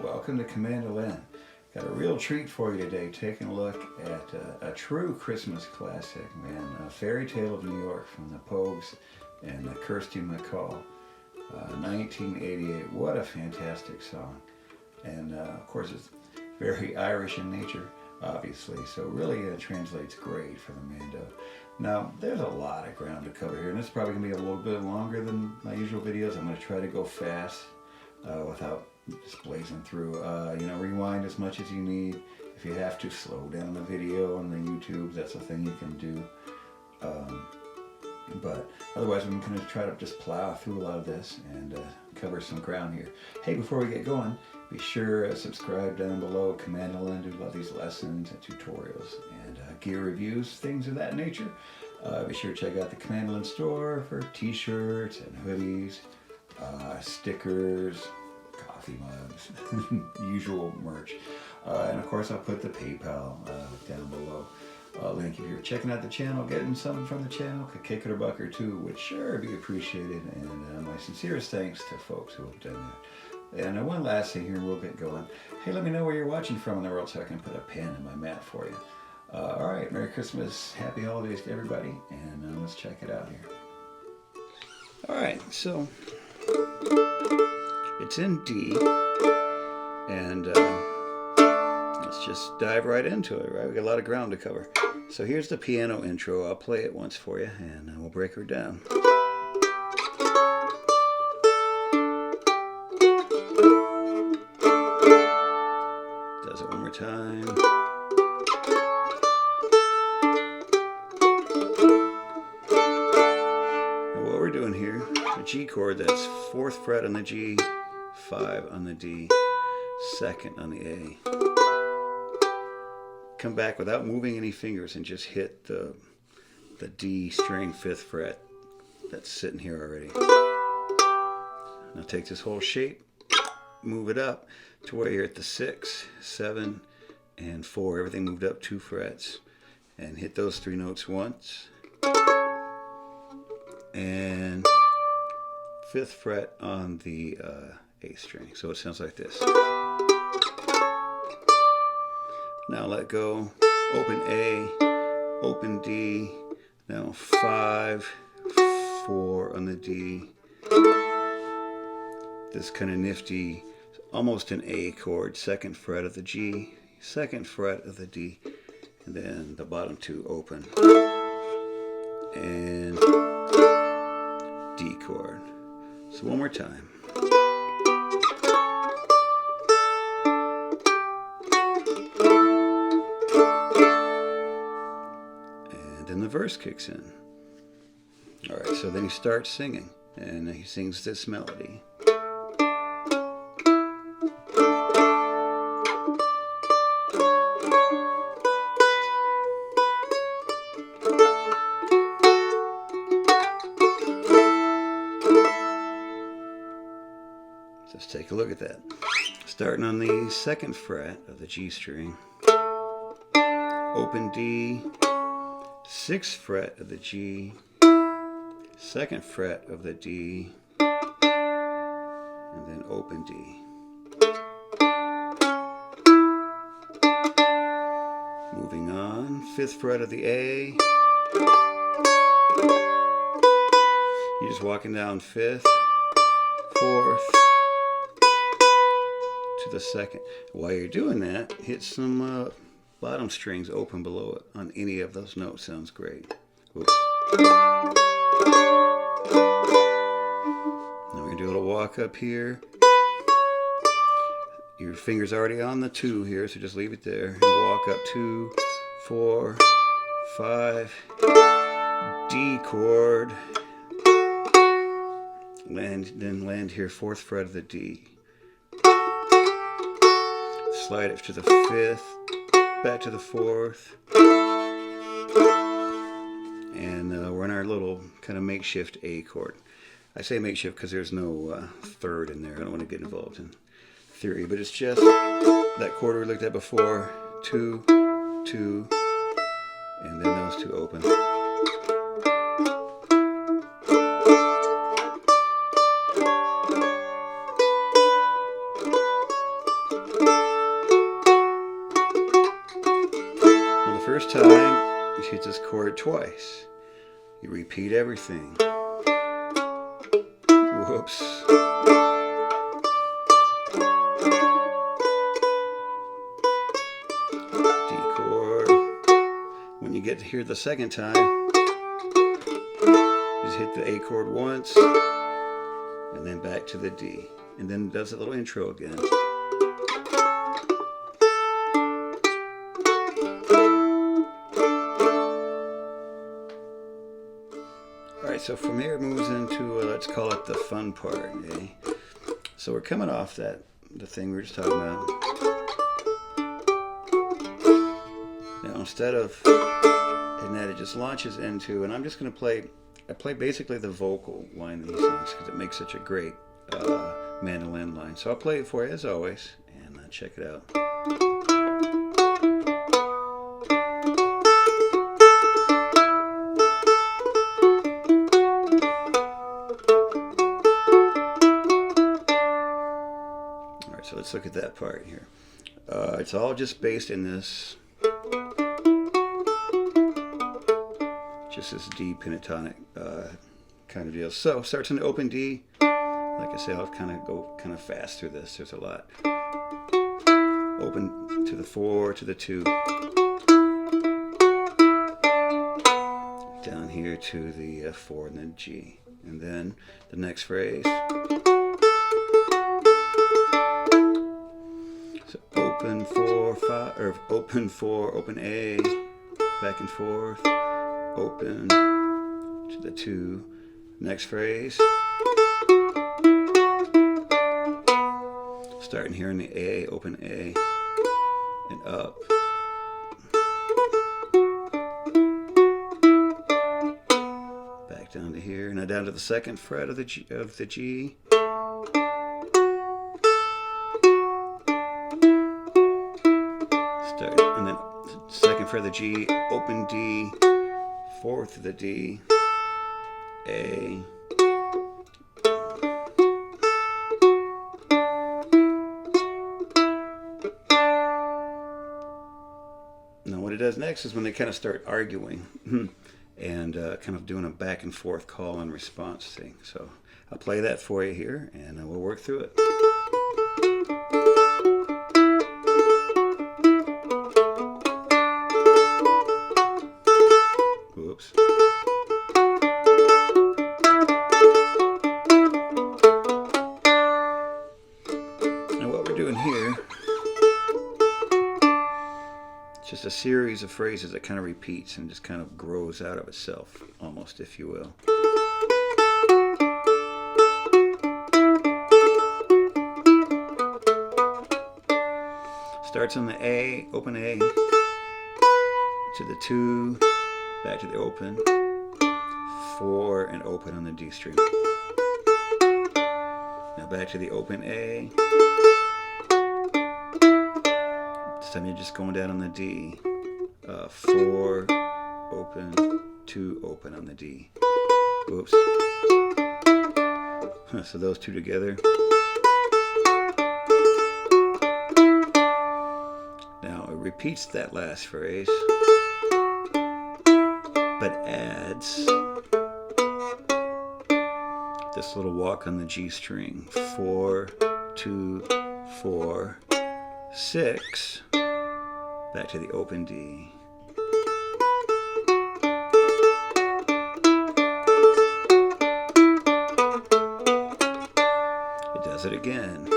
welcome to Mandolin. Got a real treat for you today, taking a look at a true Christmas classic, man. Fairytale of New York from the Pogues and Kirsty McCall, 1988. What a fantastic song. And of course it's very Irish in nature, obviously, so really translates great for the mando. Now, there's a lot of ground to cover here, and this is probably going to be a little bit longer than my usual videos. I'm going to try to go fast without just blazing through. Rewind as much as you need. If you have to, slow down the video on the YouTube. That's a thing you can do. But otherwise, I'm going to try to just plow through a lot of this and cover some ground here. Hey, before we get going, be sure to subscribe down below. Mandolin, do a lot of these lessons and tutorials and gear reviews, things of that nature. Be sure to check out the Mandolin store for t-shirts and hoodies, stickers, coffee mugs, usual merch. And of course, I'll put the PayPal down below. Link if you're checking out the channel, getting something from the channel, could kick it a buck or two, would sure be appreciated. And my sincerest thanks to folks who have done that. And one last thing here, and we'll get going. Hey, let me know where you're watching from in the world so I can put a pin in my map for you. All right, Merry Christmas, Happy Holidays to everybody, and let's check it out here. All right, so it's in D, and let's just dive right into it, right? We got a lot of ground to cover. So here's the piano intro. I'll play it once for you, and we'll break her down. Does it one more time. And what we're doing here, a G chord, that's 4th fret on the G, 5 on the D, 2nd on the A. Come back without moving any fingers and just hit the D string 5th fret that's sitting here already. Now take this whole shape, move it up to where you're at the 6, 7, and 4. Everything moved up 2 frets. And hit those 3 notes once. And 5th fret on the A string. So it sounds like this. Now let go, open A, open D, now 5, 4 on the D. This kind of nifty, almost an A chord, 2nd fret of the G, 2nd fret of the D, and then the bottom 2 open. And D chord. So one more time. Then the verse kicks in. All right, so then he starts singing, and he sings this melody. Let's take a look at that. Starting on the 2nd fret of the G string, open D, 6th fret of the G, 2nd fret of the D, and then open D. Moving on, 5th fret of the A. You're just walking down 5th, 4th, to the 2nd. While you're doing that, hit some bottom strings open below it on any of those notes. Sounds great. Oops. Now we're going to do a little walk up here. Your finger's already on the 2 here, so just leave it there. And walk up 2, 4, 5, D chord. Then land here, 4th fret of the D. Slide it to the 5th. Back to the 4th, and we're in our little kind of makeshift A chord. I say makeshift because there's no 3rd in there. I don't want to get involved in theory, but it's just that chord we looked at before, 2, 2, and then those 2 open. twice. You repeat everything. Whoops. D chord. When you get to here the second time, just hit the A chord once, and then back to the D. And then it does a little intro again. Alright, so from here it moves into, let's call it the fun part. Eh? So we're coming off the thing we were just talking about. Now instead of, and that it just launches into, and I'm just going to play, I play basically the vocal line of these things because it makes such a great mandolin line. So I'll play it for you as always, and check it out. Alright, so let's look at that part here. It's all just based in this, just this D pentatonic kind of deal. So starts in the open D. Like I say, I'll go fast through this. There's a lot. Open to the 4, to the 2. Down here to the 4 and then G. And then the next phrase. So open 4, 5, or open 4, open A, back and forth. Open to the 2. Next phrase. Starting here in the A, open A, and up. Back down to here. Now down to the second fret of the G. Start, and then second fret of the G, open D, fourth of the D, A. Now what it does next is when they kind of start arguing and kind of doing a back and forth call and response thing. So I'll play that for you here and we'll work through it. Whoops. Now what we're doing here, just a series of phrases that kind of repeats and just kind of grows out of itself, almost, if you will. Starts on the A, open A, to the 2, back to the open, 4, and open on the D string. Now back to the open A. This time you're just going down on the D. 4, open, 2, open on the D. Whoops. So those two together. Now it repeats that last phrase, but adds this little walk on the G string. 4, 2, 4, 6. Back to the open D. It does it again.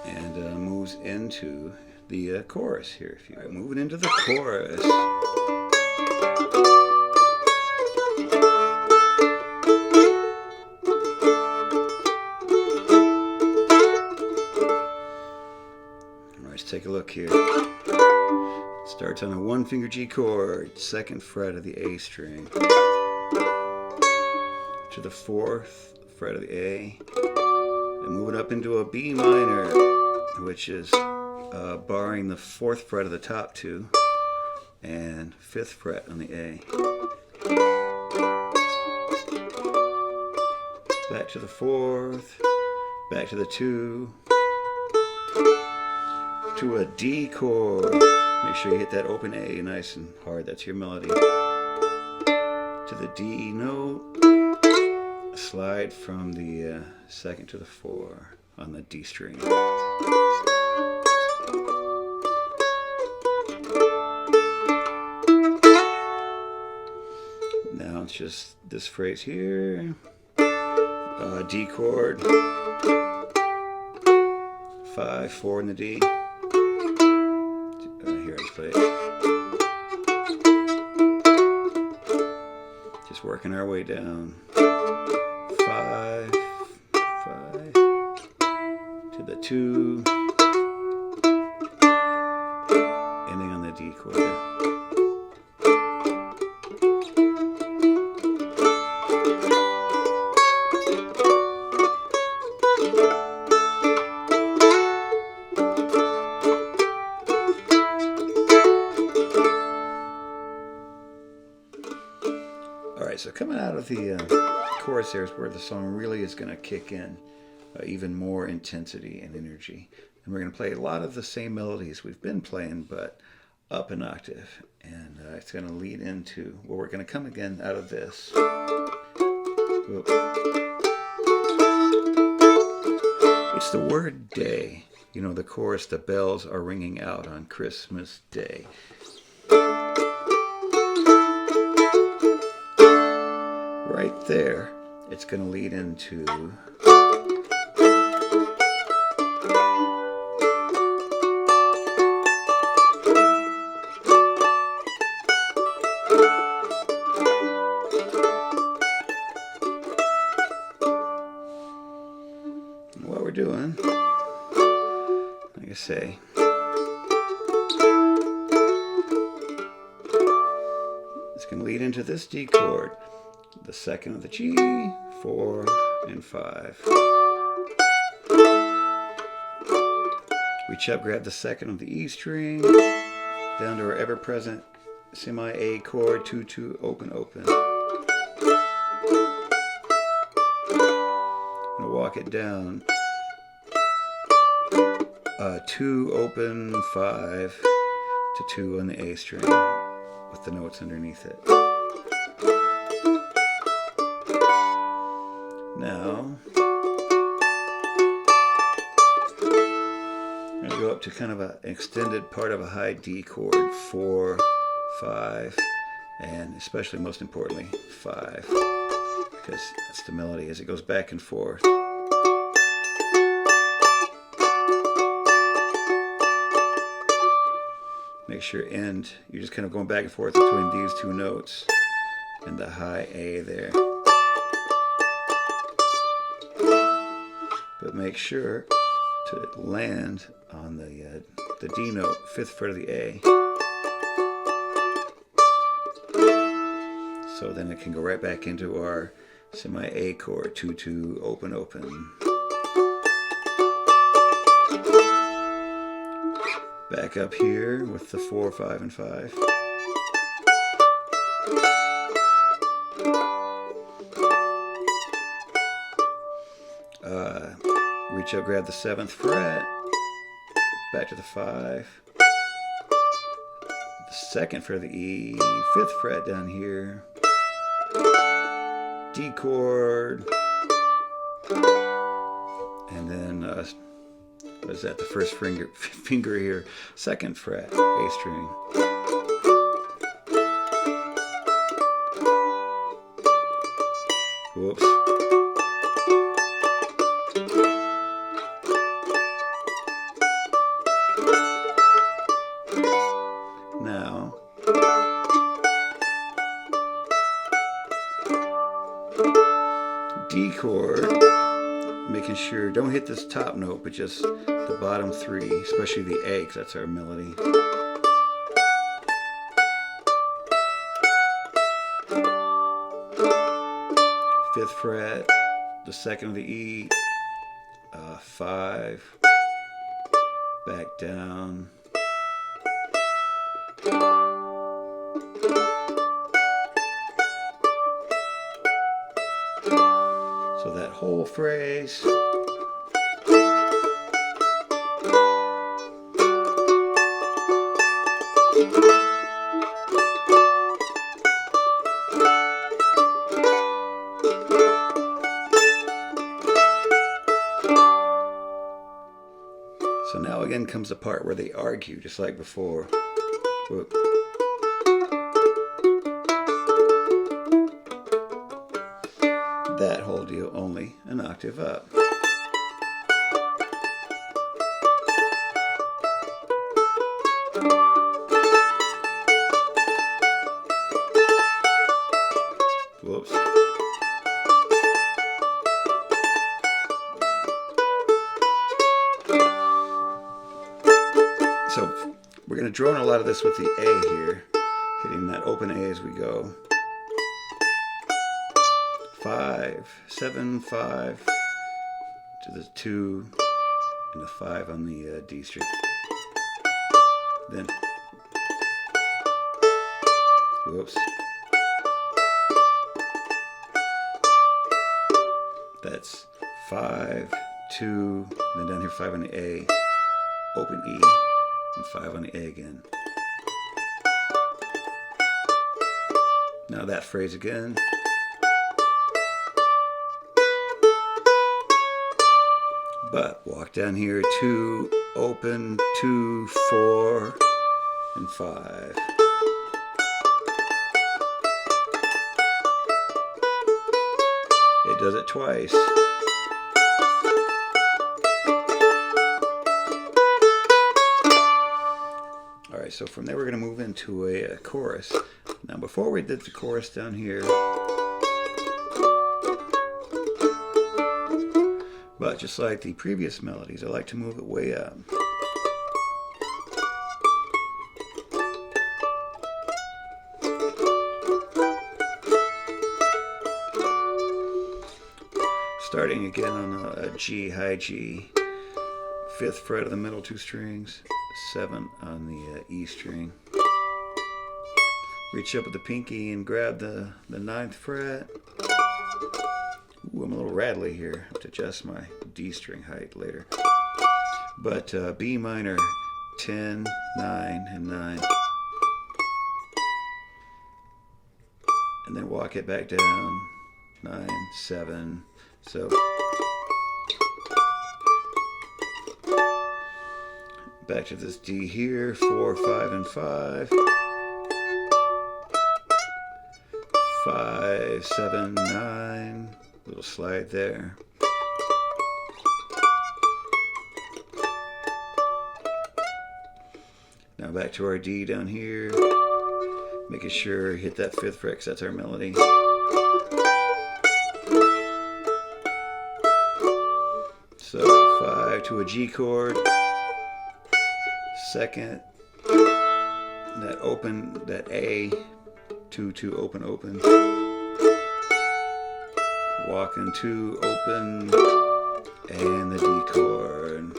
And moves into the chorus here. If you're moving into the chorus. Let's take a look here. It starts on a 1-finger G chord, second fret of the A string, to the 4th fret of the A, and move it up into a B minor, which is barring the 4th fret of the top 2, and 5th fret on the A. Back to the 4th, back to the 2, to a D chord. Make sure you hit that open A nice and hard. That's your melody. To the D note. Slide from the second to the 4 on the D string. Now it's just this phrase here. D chord. 5, 4 in the D. Here, let's play it. Just working our way down. 5, 5 to the 2, ending on the D chord there. Alright, so coming out of the chorus there is where the song really is going to kick in even more intensity and energy. And we're going to play a lot of the same melodies we've been playing, but up an octave. And it's going to lead into, well, we're going to come again out of this. Whoop. It's the word day. You know, the chorus, the bells are ringing out on Christmas Day. Right there, it's going to lead into what we're doing. Like I say, it's going to lead into this D chord. The second of the G, 4, and 5. Reach up, grab the second of the E string, down to our ever-present semi-A chord, 2-2, open, open. I'm going to walk it down. 2, open, 5, to 2 on the A string, with the notes underneath it. Now, I'm going to go up to kind of an extended part of a high D chord, 4, 5, and especially, most importantly, 5, because that's the melody as it goes back and forth. Make sure you're just kind of going back and forth between these two notes and the high A there. But make sure to land on the D note, 5th fret of the A. So then it can go right back into our semi-A chord, 2-2, open, open. Back up here with the 4, 5, and 5. Reach up, grab the 7th fret, back to the 5, the 2nd fret of the E, 5th fret down here, D chord, and then, what is that, the first finger here, 2nd fret, A string. Whoops. Now, D chord, making sure, don't hit this top note, but just the bottom 3, especially the A, because that's our melody. Fifth fret, the 2nd of the E, 5, back down. So that whole phrase. So now again comes the part where they argue, just like before. Whoop. That whole deal only an octave up. Whoops. So we're going to drone a lot of this with the A here, hitting that open A as we go. 5, 7, 5 to the 2 and the 5 on the D string. Then, whoops. That's 5, 2, and then down here 5 on the A, open E, and 5 on the A again. Now that phrase again. But walk down here, 2, open, 2, 4, and 5. It does it twice. Alright, so from there we're going to move into a chorus. Now before we did the chorus down here, but just like the previous melodies, I like to move it way up. Starting again on a G, high G, 5th fret of the middle 2 strings, 7 on the E string. Reach up with the pinky and grab the 9th fret. Ooh, I'm a little rattly here. I have to adjust my D string height later. But B minor, 10, 9, and 9. And then walk it back down, 9, 7. So back to this D here, 4, 5, and 5. 5, 7, 9. Little slide there. Now back to our D down here. Making sure hit that 5th fret because that's our melody. So 5 to a G chord. 2nd. That open, that A. 2, 2, open, open. Walking 2, open, and the D chord.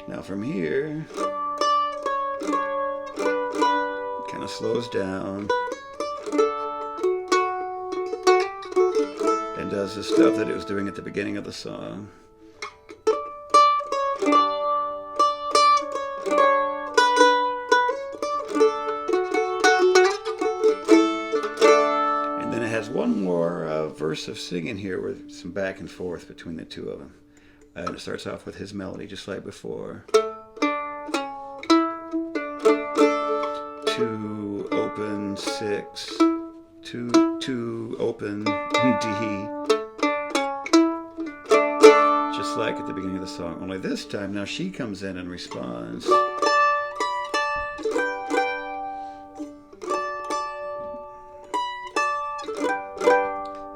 Now from here, kind of slows down. And does the stuff that it was doing at the beginning of the song. And then it has one more verse of singing here with some back and forth between the two of them. And it starts off with his melody just like before. 2, open, 6, 2, 2, open, D. Just like at the beginning of the song. Only this time, now she comes in and responds.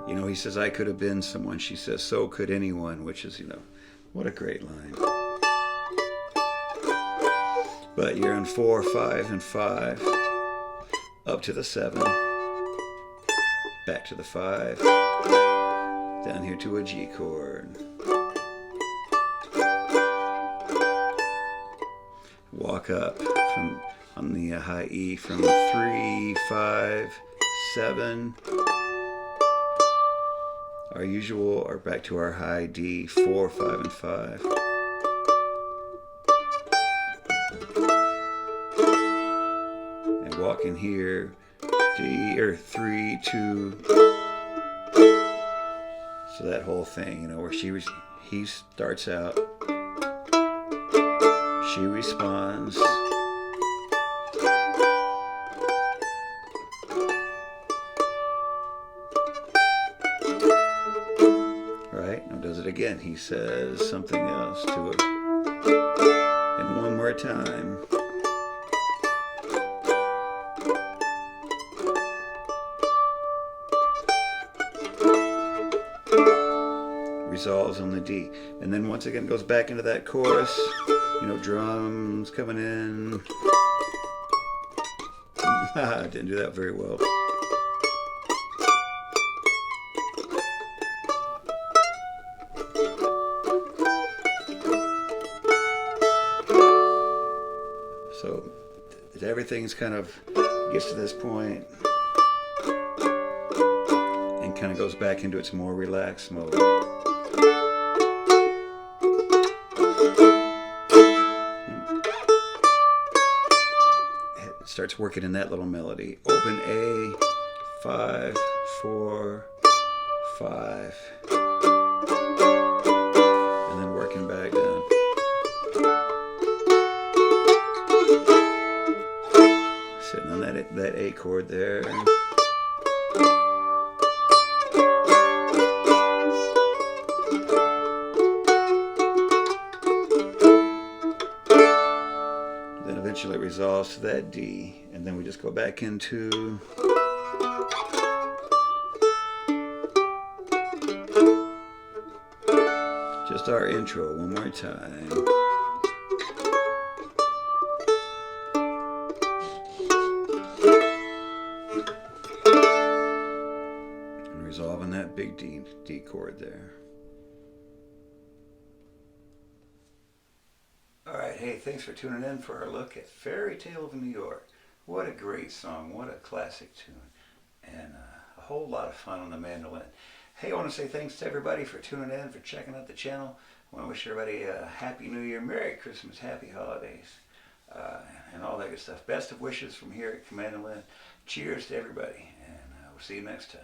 You know, he says, I could have been someone. She says, so could anyone, which is, you know, what a great line. But you're in 4, 5, and 5. Up to the 7. Back to the 5. Down here to a G chord. Walk up from on the high E from 3, 5, 7. Our usual, or back to our high D, 4, 5, and 5. And walk in here, D, or 3, 2. So that whole thing, you know, where he starts out, she responds. Right? Now does it again. He says something else to her. And one more time. Resolves on the D. And then once again goes back into that chorus. You know, drums coming in. Didn't do that very well. So everything's kind of gets to this point and kind of goes back into its more relaxed mode. It starts working in that little melody. Open A, 5, 4, 5, and then working back down. Sitting on that A chord there. Then eventually it resolves to that D, and then we just go back into just our intro one more time. Resolving that big D chord there. Alright, hey, thanks for tuning in for our look at Fairytale of New York. What a great song, what a classic tune, and a whole lot of fun on the mandolin. Hey, I want to say thanks to everybody for tuning in, for checking out the channel. I want to wish everybody a Happy New Year, Merry Christmas, Happy Holidays, and all that good stuff. Best of wishes from here at Mandolin. Cheers to everybody, and we'll see you next time.